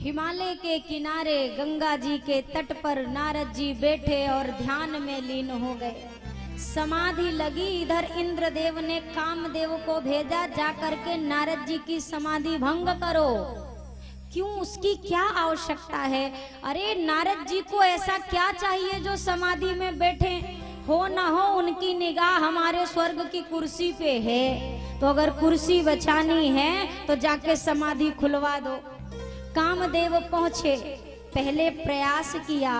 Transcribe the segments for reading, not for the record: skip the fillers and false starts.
हिमालय के किनारे गंगा जी के तट पर नारद जी बैठे और ध्यान में लीन हो गए। समाधि लगी। इधर इंद्रदेव ने कामदेव को भेजा, जाकर के नारद जी की समाधि भंग करो। क्यों, उसकी क्या आवश्यकता है? अरे नारद जी को ऐसा क्या चाहिए जो समाधि में बैठे? हो ना हो उनकी निगाह हमारे स्वर्ग की कुर्सी पे है, तो अगर कुर्सी बचानी है तो जाके समाधि खुलवा दो। कामदेव पहुंचे, पहले प्रयास किया,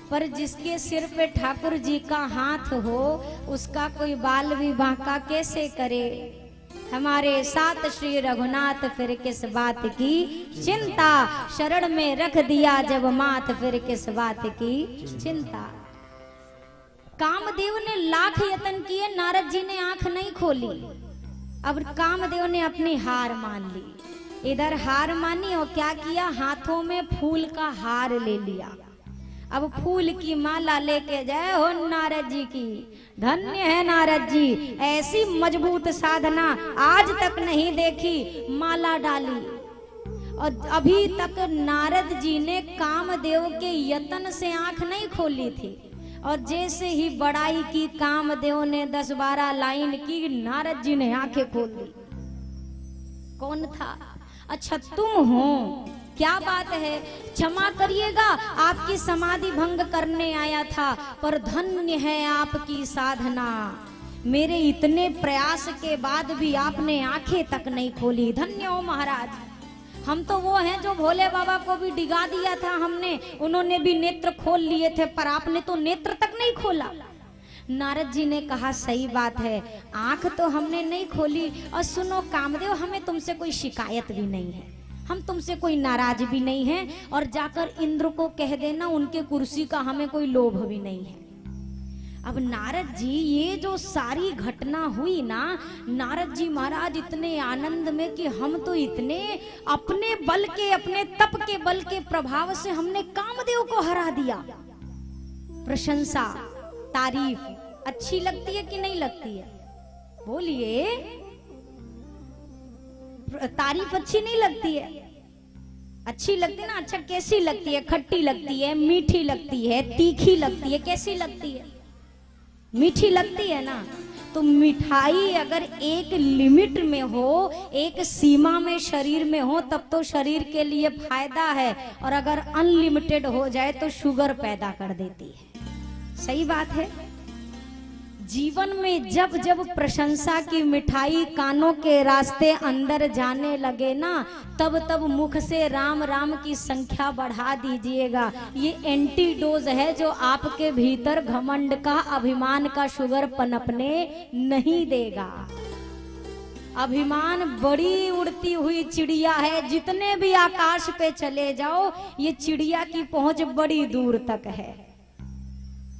पर जिसके सिर पे ठाकुर जी का हाथ हो उसका कोई बाल भी बांका कैसे करे। हमारे साथ श्री रघुनाथ फिर किस बात की चिंता, शरण में रख दिया जब माथ फिर किस बात की चिंता। कामदेव ने लाख यत्न किए, नारद जी ने आंख नहीं खोली। अब कामदेव ने अपनी हार मान ली। इधर हार मानी और क्या किया, हाथों में फूल का हार ले लिया। अब फूल की माला लेके जाए हो नारद जी की। धन्य है नारद जी, ऐसी मजबूत साधना आज तक नहीं देखी। माला डाली और अभी तक नारद जी ने कामदेव के यत्न से आंख नहीं खोली थी, और जैसे ही बड़ाई की कामदेव ने 10-12 लाइन की, नारद जी ने आंखें खोल दी। कौन था? अच्छा तुम हो, क्या बात है, क्षमा करिएगा, आपकी समाधि भंग करने आया था, पर धन्य है आपकी साधना। मेरे इतने प्रयास के बाद भी आपने आंखें तक नहीं खोली। धन्य हो महाराज। हम तो वो हैं जो भोले बाबा को भी डिगा दिया था हमने, उन्होंने भी नेत्र खोल लिए थे, पर आपने तो नेत्र तक नहीं खोला। नारद जी ने कहा सही बात है, आंख तो हमने नहीं खोली। और सुनो कामदेव, हमें तुमसे कोई शिकायत भी नहीं है, हम तुमसे कोई नाराज भी नहीं है, और जाकर इंद्र को कह देना उनके कुर्सी का हमें कोई लोभ भी नहीं है। अब नारद जी, ये जो सारी घटना हुई ना, नारद जी महाराज इतने आनंद में कि हम तो इतने अपने बल के, अपने तप के बल के प्रभाव से हमने कामदेव को हरा दिया। प्रशंसा, तारीफ अच्छी लगती है कि नहीं लगती है? बोलिए, तारीफ अच्छी नहीं लगती है? अच्छी लगती है ना। अच्छा कैसी लगती है? खट्टी लगती है, मीठी लगती है, तीखी लगती है, कैसी लगती है? मीठी लगती है ना। तो मिठाई अगर एक लिमिट में हो, एक सीमा में शरीर में हो, तब तो शरीर के लिए फायदा है, और अगर अनलिमिटेड हो जाए तो शुगर पैदा कर देती है। सही बात है। जीवन में जब जब प्रशंसा की मिठाई कानों के रास्ते अंदर जाने लगे ना, तब तब मुख से राम राम की संख्या बढ़ा दीजिएगा। ये एंटीडोज है जो आपके भीतर घमंड का, अभिमान का शुगर पनपने नहीं देगा। अभिमान बड़ी उड़ती हुई चिड़िया है, जितने भी आकाश पे चले जाओ ये चिड़िया की पहुंच बड़ी दूर तक है।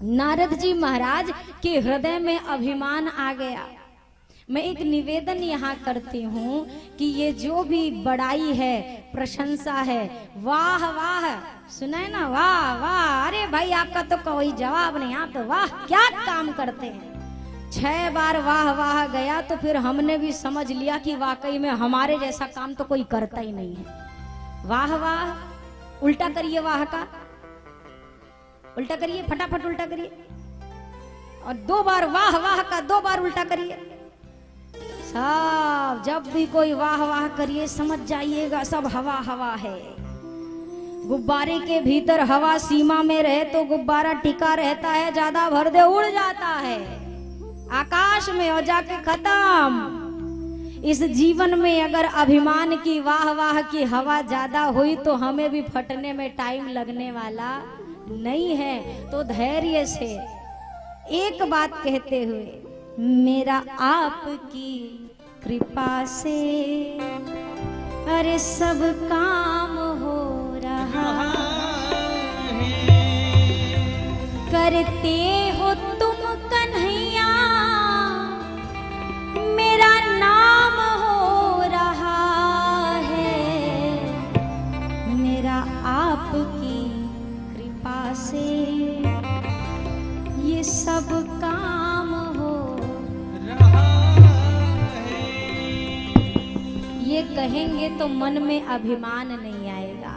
नारद जी महाराज के हृदय में अभिमान आ गया। मैं एक निवेदन यहाँ करती हूँ कि ये जो भी बड़ाई है, प्रशंसा है, वाह वाह, सुनाए ना, वाह वाह, अरे भाई आपका तो कोई जवाब नहीं, आप तो वाह क्या काम करते हैं। 6 बार वाह वाह गया तो फिर हमने भी समझ लिया कि वाकई में हमारे जैसा काम तो कोई करता ही नहीं है। वाह वाह, उल्टा करिए, वाह का उल्टा करिए, फटाफट उल्टा करिए, और 2 बार वाह वाह का 2 बार उल्टा करिए। सब जब भी कोई वाह वाह करिए समझ जाइएगा सब हवा हवा है। गुब्बारे के भीतर हवा सीमा में रहे तो गुब्बारा टिका रहता है, ज्यादा भर दे उड़ जाता है आकाश में और जाके खत्म। इस जीवन में अगर अभिमान की वाह वाह की हवा ज्यादा हुई तो हमें भी फटने में टाइम लगने वाला नहीं है। तो धैर्य से एक बात कहते हुए, मेरा आपकी कृपा से अरे सब काम हो रहा है, करते हो तुम कन्हैया मेरा नाम हो रहा है, मेरा आपकी से ये सब काम हो रहा है। ये कहेंगे तो मन में अभिमान नहीं आएगा,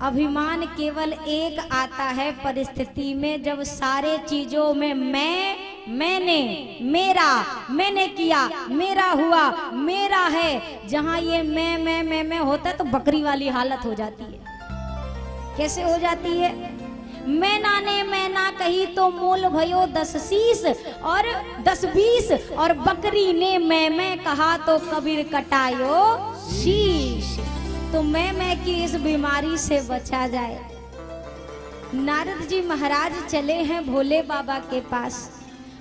अभिमान केवल एक आता है परिस्थिति में, जब सारे चीजों में मैंने, मेरा, मैंने किया, मेरा हुआ, मेरा है। जहां ये मैं होता है तो बकरी वाली हालत हो जाती है। कैसे हो जाती है? मैना ने मैना कही तो मोल भयो 10 शीश और 10 20, और बकरी ने मैं कहा तो कबीर कटायो शीश। तो मैं की इस बीमारी से बचा जाए। नारद जी महाराज चले हैं भोले बाबा के पास,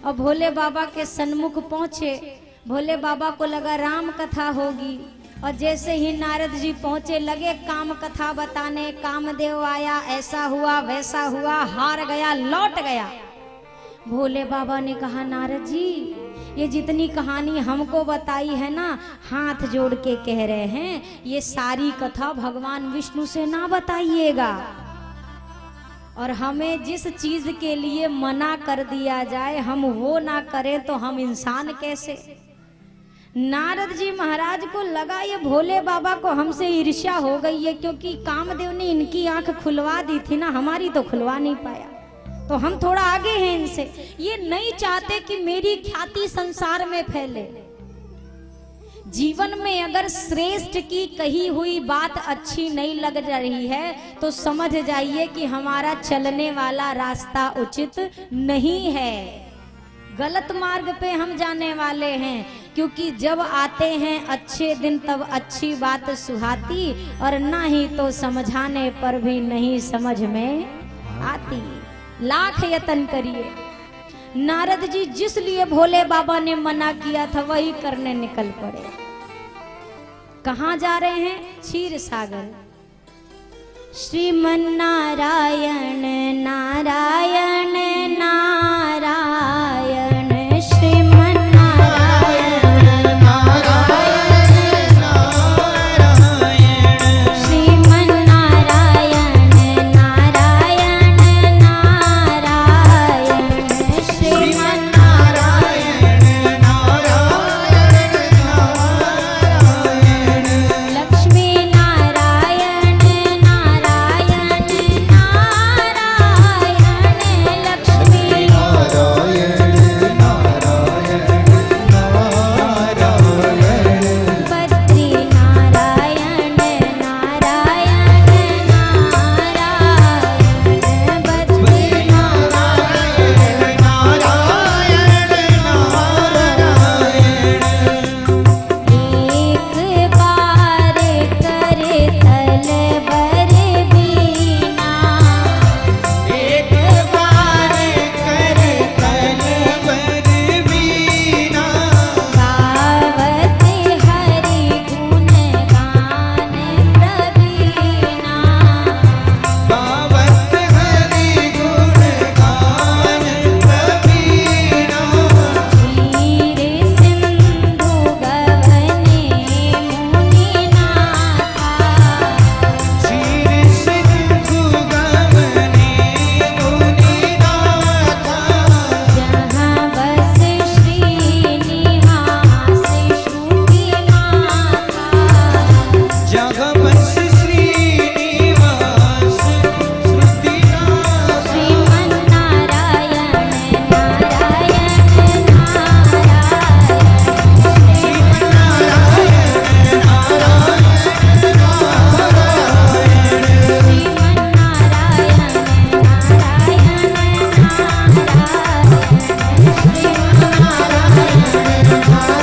और भोले बाबा के सन्मुख पहुंचे। भोले बाबा को लगा राम कथा होगी, और जैसे ही नारद जी पहुंचे लगे काम कथा बताने। कामदेव आया, ऐसा हुआ वैसा हुआ, हार गया, लौट गया। भोले बाबा ने कहा, नारद जी ये जितनी कहानी हमको बताई है ना, हाथ जोड़ के कह रहे हैं ये सारी कथा भगवान विष्णु से ना बताइएगा। और हमें जिस चीज के लिए मना कर दिया जाए हम वो ना करें तो हम इंसान कैसे। नारद जी महाराज को लगा ये भोले बाबा को हमसे ईर्ष्या हो गई है, क्योंकि कामदेव ने इनकी आंख खुलवा दी थी ना, हमारी तो खुलवा नहीं पाया, तो हम थोड़ा आगे हैं इनसे। ये नहीं चाहते कि मेरी ख्याति संसार में फैले। जीवन में अगर श्रेष्ठ की कही हुई बात अच्छी नहीं लग रही है तो समझ जाइए कि हमारा चलने वाला रास्ता उचित नहीं है, गलत मार्ग पे हम जाने वाले हैं। क्योंकि जब आते हैं अच्छे दिन तब अच्छी बात सुहाती, और ना ही तो समझाने पर भी नहीं समझ में आती। लाख यत्न करिए। नारद जी जिस लिए भोले बाबा ने मना किया था वही करने निकल पड़े। कहाँ जा रहे हैं? क्षीर सागर। श्रीमन नारायण नारायण नारायण, श्रीमन नारायण नारायण नारायण, श्रीमन नारायण नारायण नारायण, श्रीमन नारायण नारायण नारायण, लक्ष्मी नारायण नारायण नारायण, लक्ष्मी नारायण नारायण नारायण, बद्री नारायण नारायण नारायण, बद्री नारायण नारायण नारायण। एक बार करे तलवर बीना, एक बार करे तलवर बीना, गावत हरि गुण गान प्रवीणा, गावत हरि गुण गान प्रवीणा, क्षीर सिंधु गवने मुनिनाथा, क्षीर सिंधु गवने मुनिनाथा, जहाँ बस श्रीनिवास श्रुतिनाथा, जहाँ बस श्रीनिवास श्रुतिनाथा, श्रीमन नारायण नारायण नारायण, श्रीमन नारायण नारायण नारायण, श्रीमन नारायण नारायण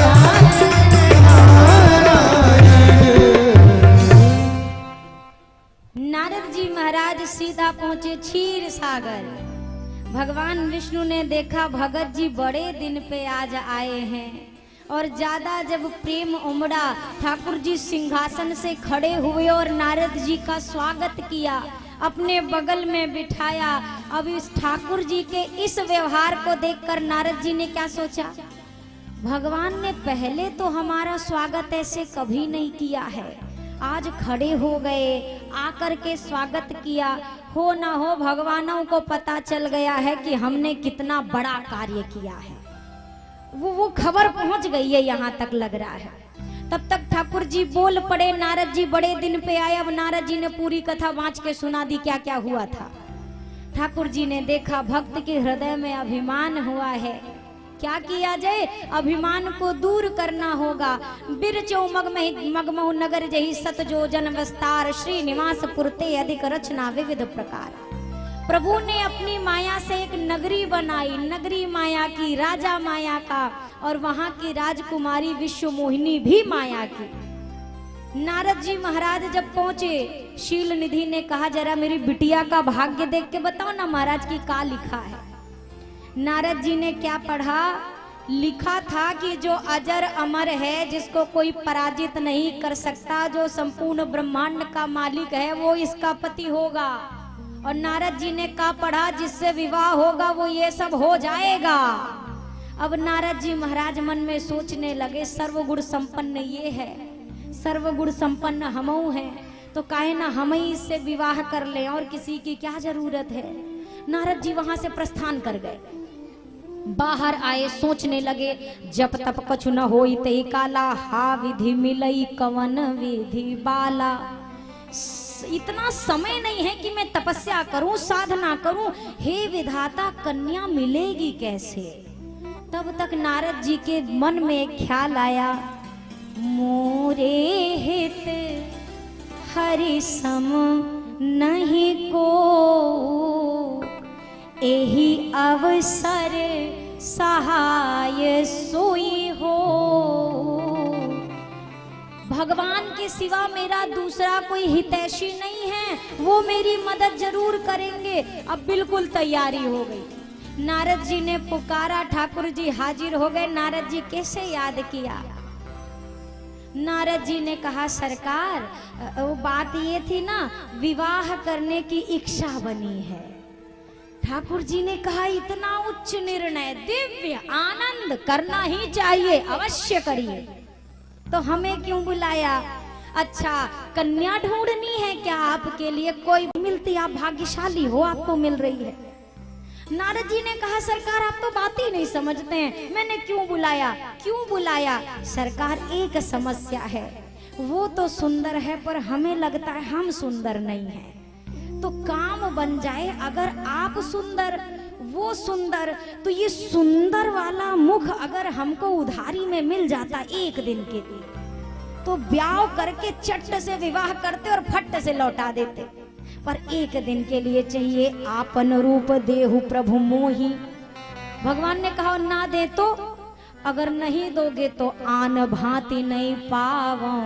नारद जी महाराज सीधा पहुंचे क्षीर सागर। भगवान विष्णु ने देखा भगत जी बड़े दिन पे आज आए हैं, और ज्यादा जब प्रेम उमड़ा ठाकुर जी सिंहासन से खड़े हुए और नारद जी का स्वागत किया, अपने बगल में बिठाया। अब इस ठाकुर जी के इस व्यवहार को देखकर नारद जी ने क्या सोचा? भगवान ने पहले तो हमारा स्वागत ऐसे कभी नहीं किया है, आज खड़े हो गए, आकर के स्वागत किया। हो ना हो भगवानों को पता चल गया है कि हमने कितना बड़ा कार्य किया है, वो खबर पहुंच गई है, यहाँ तक लग रहा है। तब तक ठाकुर जी बोल पड़े, नारद जी बड़े दिन पे आए। अब नारद जी ने पूरी कथा वाँच के सुना दी क्या क्या हुआ था। ठाकुर जी ने देखा भक्त के हृदय में अभिमान हुआ है, क्या किया जाए, अभिमान को दूर करना होगा। बिरचो मगमहु नगर जही सतजो जन विस्तार, श्रीनिवास पुरते अधिक रचना विविध प्रकार। प्रभु ने अपनी माया से एक नगरी बनाई, नगरी माया की, राजा माया का, और वहां की राजकुमारी विश्व मोहिनी भी माया की। नारद जी महाराज जब पहुंचे, शील निधि ने कहा जरा मेरी बिटिया का भाग्य देख के बताओ ना महाराज की का लिखा है। नारद जी ने क्या पढ़ा, लिखा था कि जो अजर अमर है, जिसको कोई पराजित नहीं कर सकता, जो संपूर्ण ब्रह्मांड का मालिक है, वो इसका पति होगा। और नारद जी ने क्या पढ़ा, जिससे विवाह होगा वो ये सब हो जाएगा। अब नारद जी महाराज मन में सोचने लगे, सर्वगुण संपन्न ये है, सर्वगुण संपन्न हमऊ हैं, तो काहे ना हम ही इससे विवाह कर ले, और किसी की क्या जरूरत है। नारद जी वहां से प्रस्थान कर गए, बाहर आए, सोचने लगे जब तप कछु न होई तई काला, हा विधि मिलई कवन विधि बाला। इतना समय नहीं है कि मैं तपस्या करूं, साधना करूं, हे विधाता कन्या मिलेगी कैसे। तब तक नारद जी के मन में एक ख्याल आया, मोरे हित हरि सम नहीं को, एही अवसर सहाय सोई हो। भगवान के सिवा मेरा दूसरा कोई हितैषी नहीं है, वो मेरी मदद जरूर करेंगे। अब बिल्कुल तैयारी हो गई। नारद जी ने पुकारा, ठाकुर जी हाजिर हो गए। नारद जी कैसे याद किया, नारद जी ने कहा सरकार वो बात ये थी ना, विवाह करने की इच्छा बनी है। ठाकुर जी ने कहा इतना उच्च निर्णय, दिव्य आनंद, करना ही चाहिए, अवश्य करिए। तो हमें क्यों बुलाया, अच्छा कन्या ढूंढनी है क्या आपके लिए, कोई मिलती, आप भाग्यशाली हो, आपको मिल रही है। नारद जी ने कहा सरकार आप तो बात ही नहीं समझते हैं, मैंने क्यों बुलाया, क्यों बुलाया सरकार, एक समस्या है, वो तो सुंदर है पर हमें लगता है हम सुंदर नहीं हैं। तो काम बन जाए, अगर आप सुंदर वो सुंदर, तो ये सुंदर वाला मुख अगर हमको उधारी में मिल जाता एक दिन के लिए, तो ब्याह करके चट से विवाह करते और फट से लौटा देते। पर एक दिन के लिए चाहिए, आपन रूप देहु प्रभु मोही। भगवान ने कहा ना दे तो, अगर नहीं दोगे तो आन भांति नहीं पावो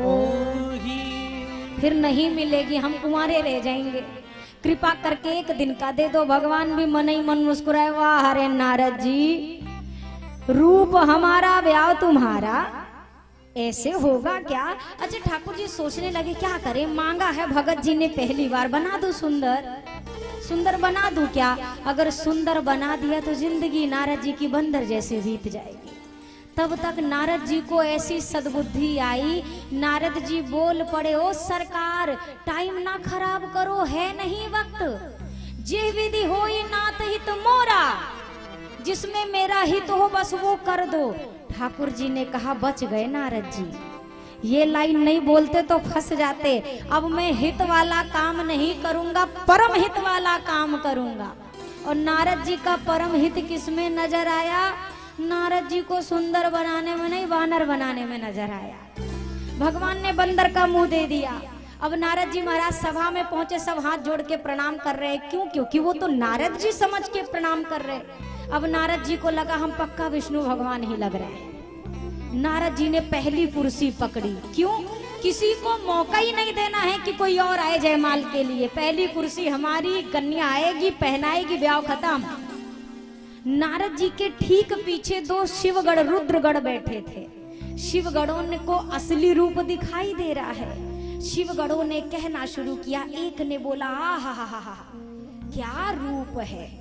ओही, फिर नहीं मिलेगी, हम कुंवारे रह जाएंगे, कृपा करके एक दिन का दे दो। भगवान भी मन ही मन मुस्कुराए, वाह अरे नारद जी, रूप हमारा ब्याह तुम्हारा, ऐसे होगा क्या। अच्छा ठाकुर जी सोचने लगे क्या करें, मांगा है भगत जी ने पहली बार, बना दो सुंदर, सुंदर बना दूं क्या। अगर सुंदर बना दिया तो जिंदगी नारद जी की बंदर जैसे बीत जाएगी। तब तक नारद जी को ऐसी सद्बुद्धि आई, नारद जी बोल पड़े, ओ सरकार टाइम ना खराब करो, है नहीं वक्त, जे विधि होई नाथ हित मोरा, जिसमें मेरा हित हो बस वो कर दो। ठाकुर जी ने कहा बच गए नारद जी, ये लाइन नहीं बोलते तो फंस जाते। अब मैं हित वाला काम नहीं करूंगा, परम हित वाला काम करूंगा। और नारद जी का परम हित किसमें नजर आया, नारद जी को सुंदर बनाने में नहीं, वानर बनाने में नजर आया। भगवान ने बंदर का मुंह दे दिया। अब नारद जी महाराज सभा में पहुंचे, सब हाथ जोड़ के प्रणाम कर रहे हैं, क्यों, क्योंकि वो तो नारद जी समझ के प्रणाम कर रहे। अब नारद जी को लगा हम पक्का विष्णु भगवान ही लग रहे हैं। नारद जी ने पहली कुर्सी पकड़ी, क्यों, किसी को मौका ही नहीं देना है कि कोई और आए जयमाल के लिए। पहली कुर्सी हमारी, कन्या आएगी, पहनाएगी, ब्याह खत्म। नारद जी के ठीक पीछे दो शिवगढ़ रुद्रगढ़ बैठे थे। शिवगढ़ों को असली रूप दिखाई दे रहा है। शिवगढ़ों ने कहना शुरू किया, एक ने बोला हा क्या रूप है,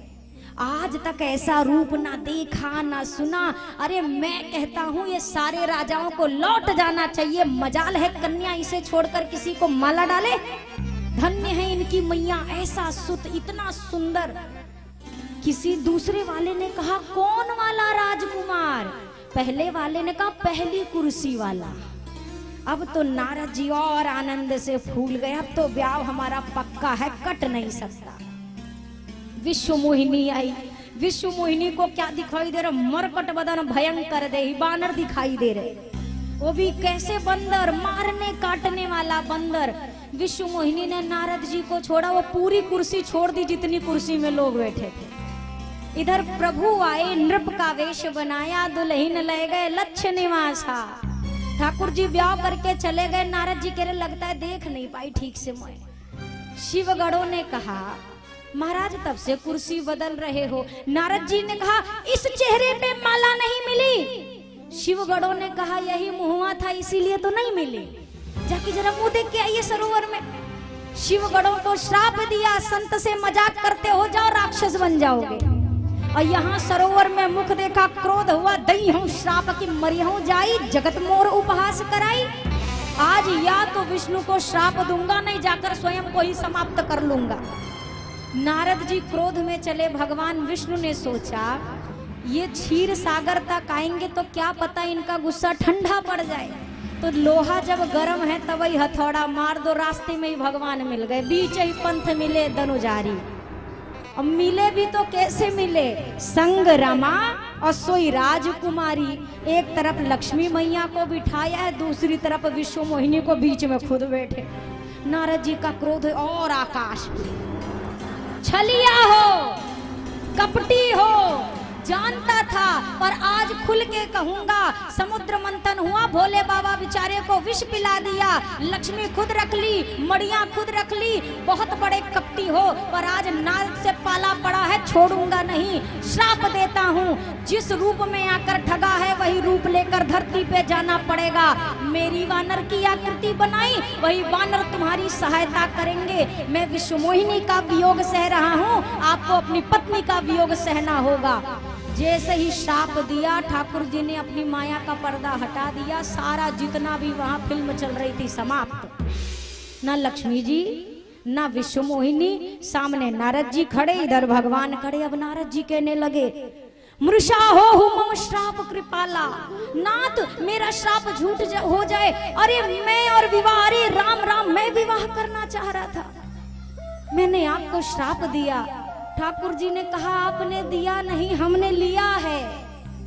आज तक ऐसा रूप ना देखा ना सुना। अरे मैं कहता हूँ ये सारे राजाओं को लौट जाना चाहिए, मजाल है कन्या इसे छोड़कर किसी को माला डाले। धन्य है इनकी मैया, ऐसा सुत, इतना सुंदर। किसी दूसरे वाले ने कहा कौन वाला राजकुमार, पहले वाले ने कहा पहली कुर्सी वाला। अब तो नारद जी और आनंद से फूल गए, अब तो ब्याह हमारा पक्का है, कट नहीं सकता। विश्व मोहिनी आई। विश्व मोहिनी को क्या दिखाई दे रहा? मरकट बदन भयंकर देही बानर दिखाई दे रहे, वो भी कैसे? बंदर, मारने काटने वाला बंदर। विश्व मोहिनी ने नारद जी को छोड़ा, वो पूरी कुर्सी छोड़ दी जितनी कुर्सी में लोग बैठे थे। इधर प्रभु आए, नृप का वेश बनाया, दुल्हन ले गए लक्ष्य निवासा। ठाकुर जी ब्याह करके चले गए। नारद जी कह रहे लगता है देख नहीं पाई ठीक से मैं। शिवगणों ने कहा महाराज तब से कुर्सी बदल रहे हो। नारद जी ने कहा इस चेहरे पे माला नहीं मिली। शिवगणों ने कहा यही मुहुआ था इसीलिए तो नहीं मिली, जाके जरा मुंह देख के आइए सरोवर में। शिवगणों को श्राप दिया, संत से मजाक करते हो जाओ राक्षस बन जाओगे। और यहाँ सरोवर में मुख देखा, क्रोध हुआ, दई हूँ श्राप की मरी हूँ जाई, जगत मोर उपहास कराई। आज या तो विष्णु को श्राप दूंगा, नहीं जाकर स्वयं को ही समाप्त कर लूंगा। नारद जी क्रोध में चले। भगवान विष्णु ने सोचा ये क्षीर सागर तक आएंगे तो क्या पता इनका गुस्सा ठंडा पड़ जाए, तो लोहा जब गर्म है तब ही हथौड़ा मार दो। रास्ते में ही भगवान मिल गए, बीच ही पंथ मिले धनुजारी। अब मिले भी तो कैसे मिले? संग रमा और सोई राजकुमारी। एक तरफ लक्ष्मी मैया को बिठाया है, दूसरी तरफ विश्व मोहिनी को बीच में खुद बैठे। नारद जी का क्रोध और आकाश। छलिया हो, कपटी हो, जानता था पर आज खुल के कहूंगा। समुद्र मंथन हुआ, भोले बाबा बेचारे को विष पिला दिया। लक्ष्मी खुद रख ली, मड़िया खुद रख ली। बहुत बड़े कपटी हो, पर आज नारद से पाला पड़ा है, छोड़ूंगा नहीं। श्राप देता हूँ, जिस रूप में आकर ठगा है वही रूप लेकर धरती पे जाना पड़ेगा। मेरी वानर की आकृति बनाई, वही वानर तुम्हारी सहायता करेंगे। मैं विश्व मोहिनी का वियोग सह रहा हूँ, आपको अपनी पत्नी का वियोग सहना होगा। जैसे ही श्राप दिया, ठाकुर जी ने अपनी माया का पर्दा हटा दिया। सारा जितना भी वहां फिल्म चल रही थी समाप्त। ना लक्ष्मी जी ना विश्व मोहिनी, सामने नारद जी खड़े, इधर भगवान खड़े। अब नारद जी कहने लगे मृषा हो मम श्राप कृपाला। नाथ मेरा श्राप झूठ हो जाए। अरे मैं और विवाह, अरे राम राम, मैं विवाह करना चाह रहा था, मैंने आपको श्राप दिया। ठाकुर जी ने कहा आपने दिया नहीं, हमने लिया है।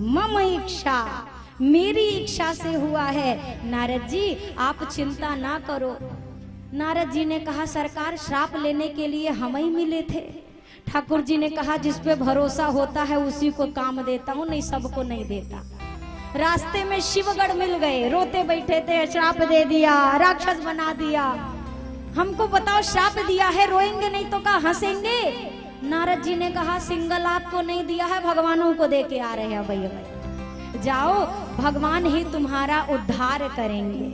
मम इच्छा, मेरी इच्छा से हुआ है। नारद जी आप चिंता ना करो। नारद जी ने कहा सरकार श्राप लेने के लिए हम ही मिले थे। ठाकुर जी ने कहा जिस पे भरोसा होता है उसी को काम देता हूँ, नहीं सबको नहीं देता। रास्ते में शिवगढ़ मिल गए, रोते बैठे थे, श्राप दे दिया, राक्षस बना दिया। हमको बताओ श्राप दिया है, रोएंगे नहीं तो क्या हंसेंगे? नारद जी ने कहा सिंगल आपको नहीं दिया है, भगवानों को दे के आ रहे हैं भैया। जाओ भगवान ही तुम्हारा उद्धार करेंगे।